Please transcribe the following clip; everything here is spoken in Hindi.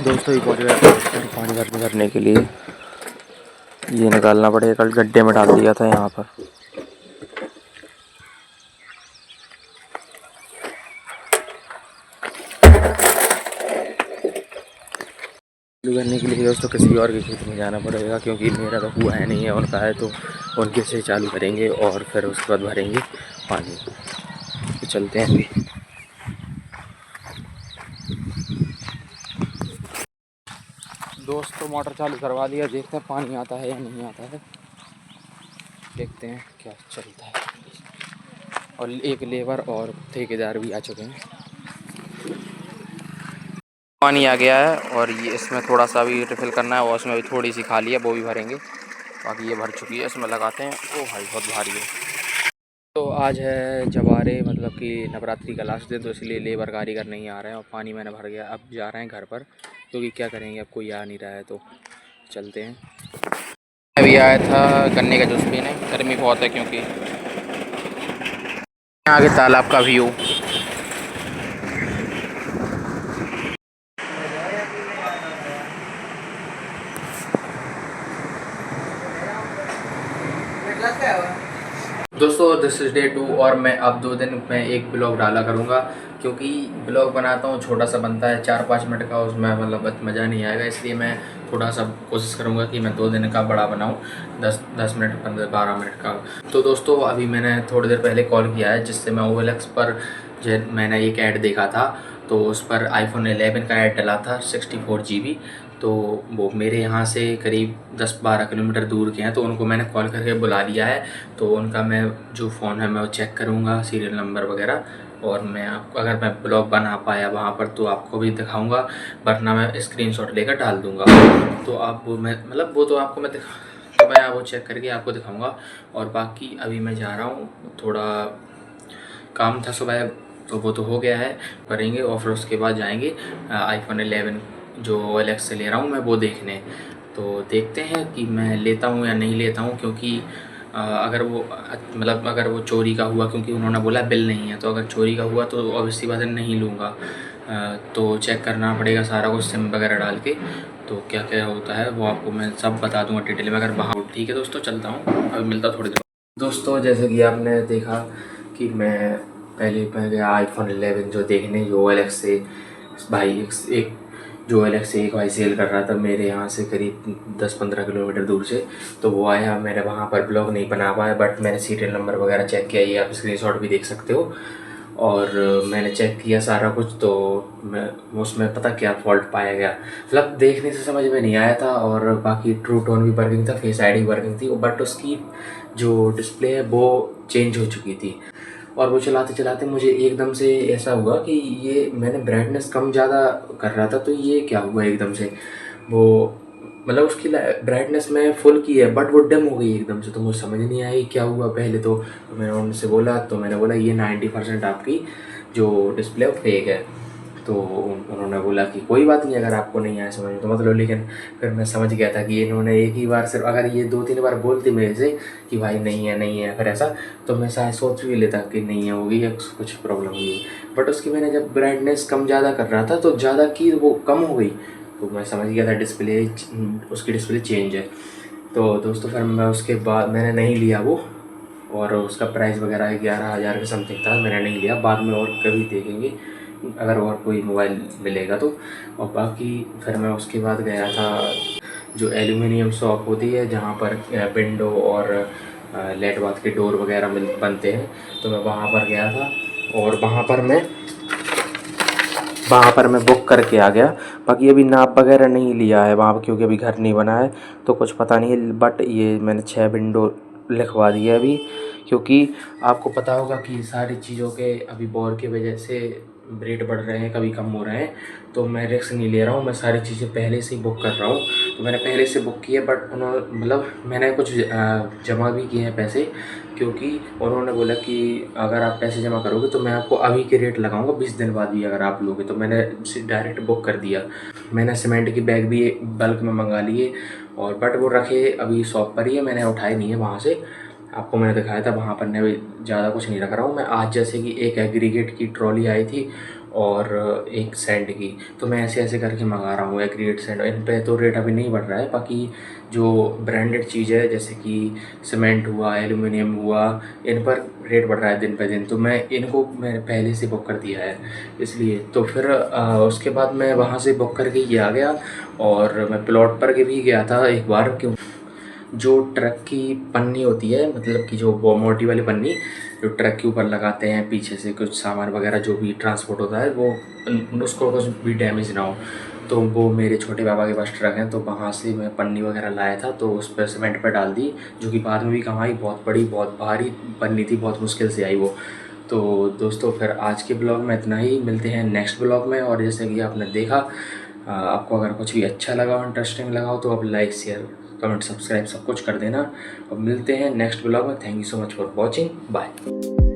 दोस्तों ही पहुँच गया पानी भरने के लिए। ये निकालना पड़ेगा, कल गड्ढे में डाल दिया था यहाँ पर। चालू करने के लिए दोस्तों किसी और के खेत में जाना पड़ेगा, क्योंकि मेरा तो हुआ है नहीं है, उनका है, तो उनके से चालू करेंगे और फिर उसके बाद भरेंगे पानी। तो चलते हैं अभी। दोस्तों मोटर चालू करवा दिया, देखते हैं पानी आता है या नहीं आता है, देखते हैं क्या चलता है। और एक लेबर और ठेकेदार भी आ चुके हैं। पानी आ गया है और ये इसमें थोड़ा सा भी रिफ़िल करना है और उसमें भी थोड़ी सी खाली है, वो भी भरेंगे। बाकी ये भर चुकी है, इसमें लगाते हैं। ओ भाई बहुत भारी है। तो आज है जवारे, मतलब कि नवरात्रि का लास्ट दिन, तो इसलिए लेबर कारीगर नहीं आ रहे हैं और पानी मैंने भर गया। अब जा रहे हैं घर पर, क्योंकि क्या करेंगे, अब कोई आ नहीं रहा है, तो चलते हैं। अभी आया था गन्ने का जूस पीने, गर्मी बहुत है क्योंकि आगे तालाब का व्यू। दोस्तों दिस इज़ डे 2 और मैं अब 2 दिन में एक ब्लॉग डाला करूँगा, क्योंकि ब्लॉग बनाता हूँ छोटा सा बनता है 4-5 मिनट का, उसमें मतलब मज़ा नहीं आएगा, इसलिए मैं थोड़ा सा कोशिश करूँगा कि मैं 2 दिन का बड़ा बनाऊँ, 10 मिनट 15-12 मिनट का। तो दोस्तों अभी मैंने थोड़ी देर पहले कॉल किया है, जिससे मैं OLX पर जो मैंने एक ऐड देखा था, तो उस पर iPhone 11 का ऐड डला था 64 GB। तो वो मेरे यहाँ से करीब 10-12 किलोमीटर दूर के हैं, तो उनको मैंने कॉल करके बुला लिया है। तो उनका मैं जो फ़ोन है मैं वो चेक करूँगा, सीरियल नंबर वगैरह, और मैं आपको अगर मैं ब्लॉग बना पाया वहाँ पर तो आपको भी दिखाऊँगा, वरना मैं स्क्रीनशॉट लेकर डाल दूँगा। तो आप वो मैं मतलब वो तो आपको मैं तो मैं वो चेक करके आपको दिखाऊँगा। और बाकी अभी मैं जा रहा हूँ, थोड़ा काम था सुबह, तो वो तो हो गया है, करेंगे और फिर उसके बाद जाएंगे iPhone 11 जो OLX से ले रहा हूँ मैं वो देखने। तो देखते हैं कि मैं लेता हूँ या नहीं लेता हूँ, क्योंकि अगर वो मतलब अगर वो चोरी का हुआ, क्योंकि उन्होंने बोला बिल नहीं है, तो अगर चोरी का हुआ तो ऑब्वियसली बात है नहीं लूँगा। तो चेक करना पड़ेगा सारा कुछ, सिम वगैरह डाल के, तो क्या क्या होता है वो आपको मैं सब बता दूँगा डिटेल में अगर वहाँ। ठीक है दोस्तों, चलता हूँ, अभी मिलता थोड़ी देर। दोस्तों जैसे कि आपने देखा कि मैं पहले गया iPhone 11 जो देखने, जो OLX से भाई एक जो OLX से एक भाई सेल कर रहा था मेरे यहाँ से करीब 10-15 किलोमीटर दूर से। तो वो आया, मैंने वहाँ पर ब्लॉग नहीं बना पाया, बट मैंने सीरियल नंबर वगैरह चेक किया, ये आप स्क्रीनशॉट भी देख सकते हो। और मैंने चेक किया सारा कुछ, तो मैं उसमें पता क्या फ़ॉल्ट पाया गया, मतलब देखने से समझ में नहीं आया था। और बाकी ट्रू टोन भी वर्किंग था, फेस आईडी वर्किंग थी, बट उसकी जो डिस्प्ले है वो चेंज हो चुकी थी। और वो चलाते चलाते मुझे एकदम से ऐसा हुआ कि ये मैंने ब्राइटनेस कम ज़्यादा कर रहा था, तो ये क्या हुआ एकदम से, वो मतलब उसकी ब्राइटनेस में फुल की है बट वो डम हो गई एकदम से। तो मुझे समझ नहीं आया क्या हुआ पहले। तो मैंने उनसे बोला, तो मैंने बोला ये 90% आपकी जो डिस्प्ले फेक है। तो उन्होंने बोला कि कोई बात नहीं, अगर आपको नहीं आया समझ में तो मतलब। लेकिन फिर मैं समझ गया था कि इन्होंने एक ही बार सिर्फ, अगर ये 2-3 बार बोलती मेरे से कि भाई नहीं है नहीं है, फिर ऐसा, तो मैं शायद सोच भी लेता कि नहीं है, होगी या कुछ प्रॉब्लम हुई। बट उसकी मैंने जब ब्राइटनेस कम ज़्यादा कर रहा था तो ज़्यादा की वो कम हो गई, तो मैं समझ गया था डिस्प्ले, उसकी डिस्प्ले चेंज है। तो दोस्तों फिर मैं उसके बाद मैंने नहीं लिया वो, और उसका प्राइस वगैरह 11,000 के समथिंग था, मैंने नहीं लिया। बाद में और कभी देखेंगे अगर और कोई मोबाइल मिलेगा तो। और बाकी फिर मैं उसके बाद गया था जो एल्यूमिनियम शॉप होती है जहाँ पर विंडो और लेट बाथ के डोर वगैरह बनते हैं, तो मैं वहाँ पर गया था और वहाँ पर मैं बुक करके आ गया। बाकी अभी नाप वगैरह नहीं लिया है वहाँ पर, क्योंकि अभी घर नहीं बना है तो कुछ पता नहीं है। बट ये मैंने 6 विंडो लिखवा दिया अभी, क्योंकि आपको पता होगा कि सारी चीज़ों के अभी वॉर की वजह से रेट बढ़ रहे हैं, कभी कम हो रहे हैं, तो मैं रिस्क नहीं ले रहा हूँ, मैं सारी चीज़ें पहले से ही बुक कर रहा हूँ। तो मैंने पहले से बुक किए, बट उन्होंने मतलब मैंने कुछ जमा भी किए हैं पैसे, क्योंकि उन्होंने बोला कि अगर आप पैसे जमा करोगे तो मैं आपको अभी के रेट लगाऊंगा, 20 दिन बाद भी अगर आप लोगे। तो मैंने डायरेक्ट बुक कर दिया। मैंने सीमेंट की बैग भी बल्क में मंगा लिए, और बट वो रखे अभी शॉप पर ही है, मैंने उठाए नहीं है वहाँ से। आपको मैंने दिखाया था वहाँ पर, मैं ज़्यादा कुछ नहीं रख रहा हूँ मैं। आज जैसे कि एक एग्रीगेट की ट्रॉली आई थी और एक सैंड की। तो मैं ऐसे ऐसे करके मंगा रहा हूँ एग्रीगेट सैंड। इन पे तो रेट अभी नहीं बढ़ रहा है, बाकी जो ब्रांडेड चीज़ है जैसे कि सीमेंट हुआ, एल्युमिनियम हुआ, इन पर रेट बढ़ रहा है दिन पे दिन। तो मैंने पहले से बुक कर दिया है इसलिए। तो फिर उसके बाद मैं वहाँ से बुक करके ये आ गया, और मैं प्लॉट पर के भी गया था एक बार। क्यों, जो ट्रक की पन्नी होती है, मतलब कि जो वो मोटी वाली पन्नी जो ट्रक के ऊपर लगाते हैं पीछे से कुछ सामान वगैरह जो भी ट्रांसपोर्ट होता है, वो उसको कुछ भी डैमेज ना हो, तो वो मेरे छोटे पापा के पास ट्रक है, तो वहाँ से मैं पन्नी वगैरह लाया था। तो उस पर सीमेंट पर डाल दी, जो कि बाद में भी काम आई। बहुत बड़ी बहुत भारी पन्नी थी, बहुत मुश्किल से आई वो। तो दोस्तों फिर आज के ब्लॉग में इतना ही, मिलते हैं नेक्स्ट ब्लॉग में। और जैसे कि आपने देखा, आपको अगर कुछ भी अच्छा लगा हो, इंटरेस्टिंग लगा हो, तो आप लाइक शेयर कमेंट सब्सक्राइब सब कुछ कर देना। अब मिलते हैं नेक्स्ट ब्लॉग में। Thank you so much for watching, bye.